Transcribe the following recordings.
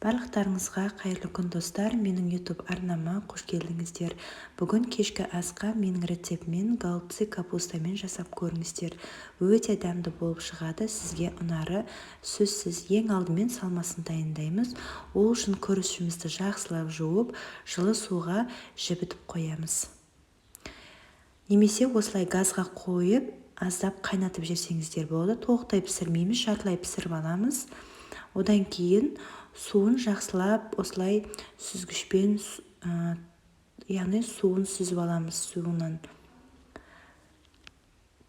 Барлықтарыңызға қайырлы күн достар, менің YouTube арнама қош келдіңіздер. Бүгін кешкі асқа менің рецептімен голубцы капустамен жасап көріңіздер. Өте дәмді болып шығады, сізге ұнары сөзсіз. Ең алдымен салмасын дайындаймыз. Ол үшін күрішімізді жақсылап жуып, жылы суға жібітіп қоямыз. Немесе осылай газға қойып, аздап қайнатып жесеңіздер болады. Толықтай пісірмейміз, жартылай пісіріп аламыз. Одан кейін суын жақсылап осылай сүзгішпен, яғни суын сүзіп аламыз суынан.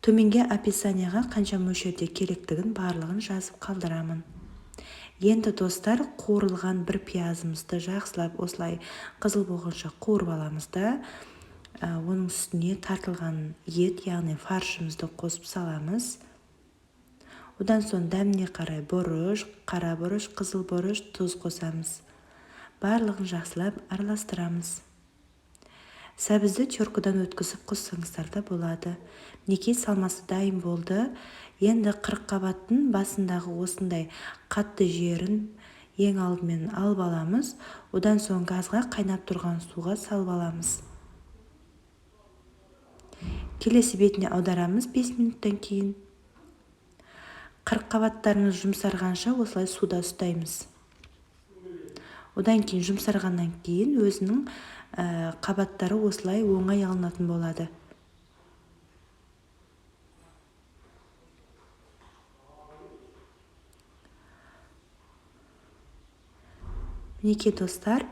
Төменге описанияға қанша мөлшерде керектігін барлығын жазып қалдырамын. Енді достар, қуырылған бір пиязымызды жақсылап осылай қызыл болғанша қуырып аламыз да, оның үстіне тартылған ет, яғни фаршымызды қосып саламыз. Одан соң дәміне қарай бұрыш, қара бұрыш, қызыл бұрыш, тұз қосамыз. Барлығын жақсылап араластырамыз. Сәбізді теркадан өткізіп қоссаңыздар да болады. Мінекей салмасы дайын болды. Енді қырыққабаттың басындағы осындай қатты жерін ең алдымен алып аламыз. Одан соң газға қайнап тұрған суға салып аламыз. Келесі бетіне аударамыз 5 минуттан кейін. Қырыққабаттарымыз жұмсарғанша осылай суда ұстаймыз. Одан кейін жұмсарғаннан кейін өзінің қабаттары осылай оңай алынатын болады. Мінекей достар,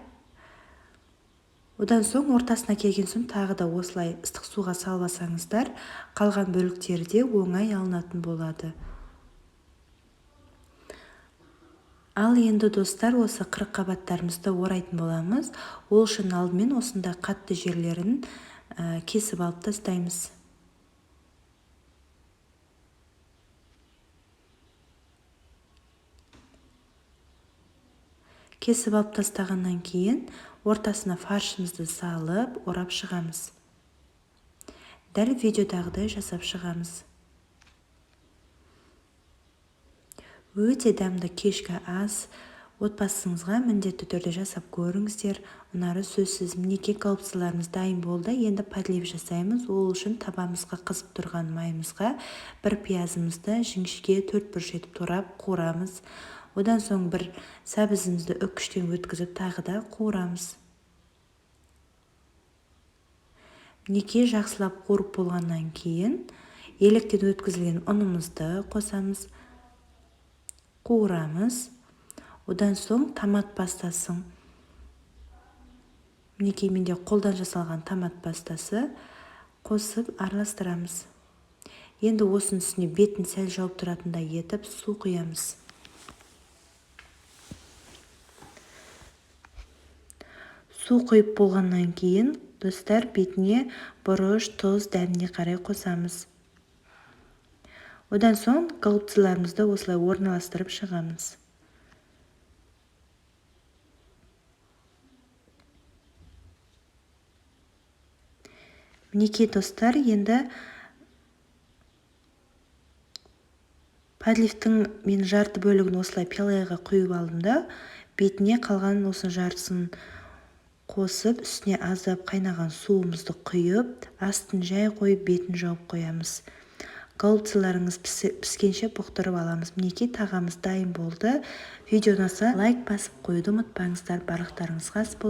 одан соң ортасына келген соң тағы да осылай ыстық суға салбасаңыздар, қалған бөліктері де оңай алынатын болады. Ал енді достар, осы қырыққабаттарымызды орайтын боламыз. Ол үшін алдымен осында қатты жерлерін кесіп алып тастаймыз. Кесіп алып тастағаннан кейін ортасына фаршымызды салып, орап шығамыз. Дәл видеодағыдай жасап шығамыз. Өте дәмді кешкі ас, отбасыңызға міндетті түрде жасап көріңіздер. Ұнары сөзсіз. Мінекей голубцаларымыз дайын болды. Енді подлив жасаймыз. Ол үшін табамызға қызып тұрған майымызға бір пиязымызды жіңішке 4 бұрыш етіп турап қуырамыз. Одан соң бір сәбізімізді үккіштен өткізіп тағы да қуырамыз. Мінекей жақсылап қуырып болғаннан кейін електен өткізілген ұнымызды қосамыз. Қуырамыз. Одан соң томат пастасын, мінекей менде қолдан жасалған томат пастасы, қосып араластырамыз. Енді осының үстіне бетін сәл жауып тұратындай етіп су құямыз. Су құйып болғаннан кейін достар, бетіне бұрыш, тұз, дәміне қарай қосамыз. Одан соң голубцаларымызды осылай орналастырып шығамыз. Мінекей достар, енді подливтің мен жарты бөлігін осылай пиалаға құйып алдым да, бетіне қалған осы жартысын қосып, үстіне аздап қайнаған суымызды құйып, астын жай қойып, бетін жауып қоямыз. Голубцаларыңыз піскенше бұқтырып аламыз. Мінекей тағамыз дайын болды. Видео ұнаса лайк басып қоюды ұмытпаңыздар. Барлықтарыңызға ас болсын.